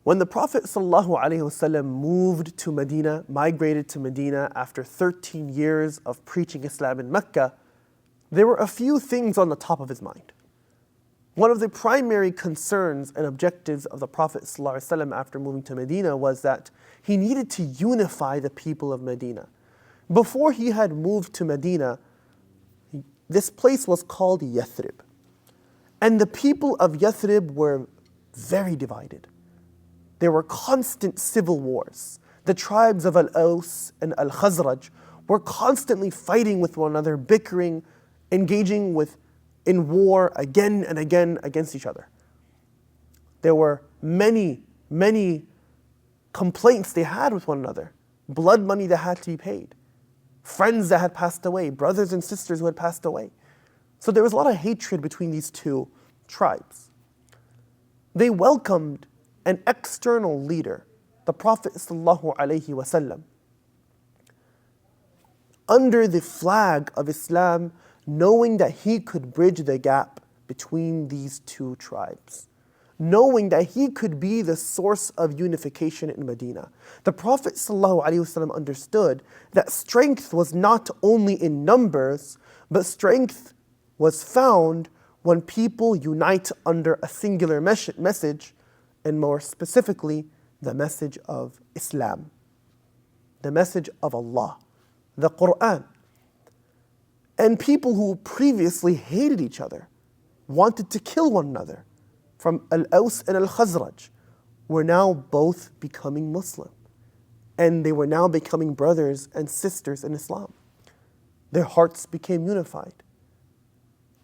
When the Prophet ﷺ moved to Medina, migrated to Medina after 13 years of preaching Islam in Mecca, there were a few things on the top of his mind. One of the primary concerns and objectives of the Prophet ﷺ after moving to Medina was that he needed to unify the people of Medina. Before he had moved to Medina, this place was called Yathrib. And the people of Yathrib were very divided. There were constant civil wars. The tribes of Al-Aws and Al-Khazraj were constantly fighting with one another, bickering, engaging in war again and again against each other. There were many complaints they had with one another. Blood money that had to be paid. Friends that had passed away. Brothers and sisters who had passed away. So there was a lot of hatred between these two tribes. They welcomed an external leader, the Prophet ﷺ, under the flag of Islam, knowing that he could bridge the gap between these two tribes, knowing that he could be the source of unification in Medina. The Prophet ﷺ understood that strength was not only in numbers, but strength was found when people unite under a singular message, and more specifically, the message of Islam, the message of Allah, the Quran. And people who previously hated each other, wanted to kill one another, from Al-Aws and Al-Khazraj, were now both becoming Muslim. And they were now becoming brothers and sisters in Islam. Their hearts became unified.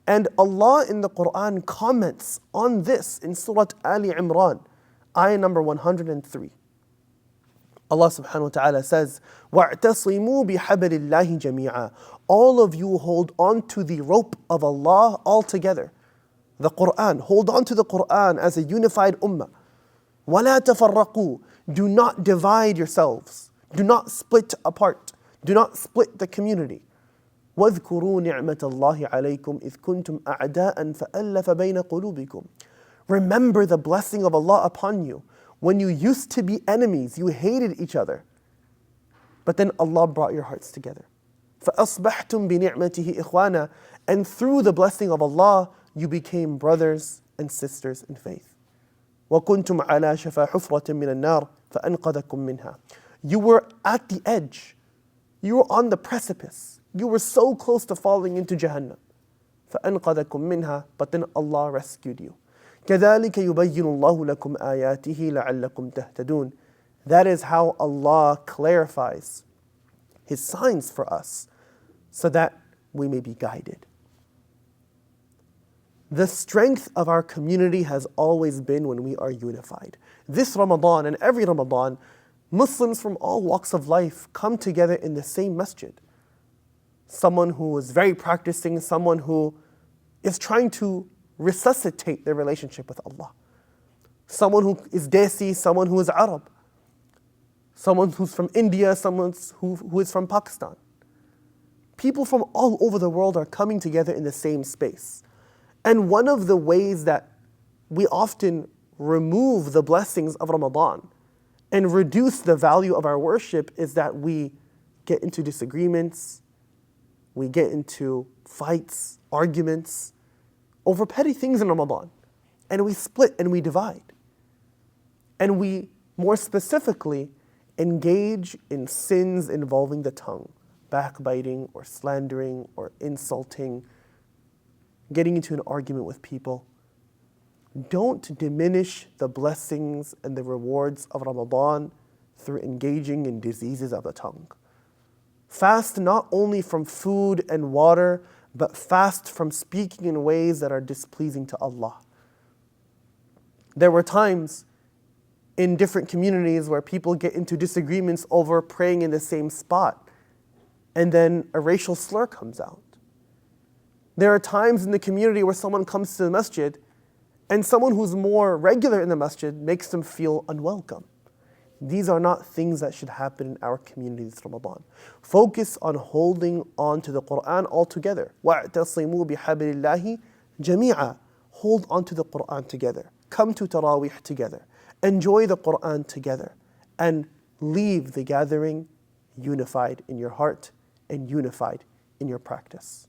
And Allah in the Quran comments on this in Surah Ali Imran, ayah number 103. Allah subhanahu wa ta'ala says, وَاعْتَصِمُوا بِحَبْلِ اللَّهِ جَمِيعًا. All of you hold on to the rope of Allah altogether. The Quran, hold on to the Quran as a unified ummah. وَلَا تَفَرَّقُوا. Do not divide yourselves. Do not split apart. Do not split the community. وَاذْكُرُوا نِعْمَةَ اللَّهِ عَلَيْكُمْ إِذْ كُنْتُمْ أَعْدَاءً فَأَلَّفَ بَيْنَ قُلُوبِكُمْ. Remember the blessing of Allah upon you. When you used to be enemies, you hated each other. But then Allah brought your hearts together. فَأَصْبَحْتُمْ بِنِعْمَتِهِ إِخْوَانًا. And through the blessing of Allah, you became brothers and sisters in faith. وَكُنْتُمْ عَلَى شَفَا حُفْرَةٍ مِّنَ النَّارِ فَأَنْقَذَكُمْ مِنْهَا. You were at the edge. You were on the precipice. You were so close to falling into Jahannam. فَأَنْقَذَكُمْ مِنْهَا. But then Allah rescued you. كَذَلِكَ يُبَيِّنُ اللَّهُ لَكُمْ آيَاتِهِ لَعَلَّكُمْ تَهْتَدُونَ. That is how Allah clarifies His signs for us, so that we may be guided. The strength of our community has always been when we are unified. This Ramadan and every Ramadan, Muslims from all walks of life come together in the same masjid. Someone who is very practicing, someone who is trying to resuscitate their relationship with Allah. Someone who is Desi, someone who is Arab. Someone who's from India, someone who is from Pakistan. People from all over the world are coming together in the same space. And one of the ways that we often remove the blessings of Ramadan and reduce the value of our worship is that we get into disagreements, we get into fights, arguments over petty things in Ramadan. And we split and we divide. And we, more specifically, engage in sins involving the tongue, backbiting or slandering or insulting, getting into an argument with people. Don't diminish the blessings and the rewards of Ramadan through engaging in diseases of the tongue. Fast not only from food and water, but fast from speaking in ways that are displeasing to Allah. There were times in different communities where people get into disagreements over praying in the same spot, and then a racial slur comes out. There are times in the community where someone comes to the masjid and someone who's more regular in the masjid makes them feel unwelcome. These are not things that should happen in our community this Ramadan. Focus on holding on to the Quran altogether. وَاعْتَصِمُوا بِحَبْلِ اللَّهِ جَمِيعًا. Hold on to the Quran together. Come to Taraweeh together. enjoy the Quran together, and leave the gathering unified in your heart and unified in your practice.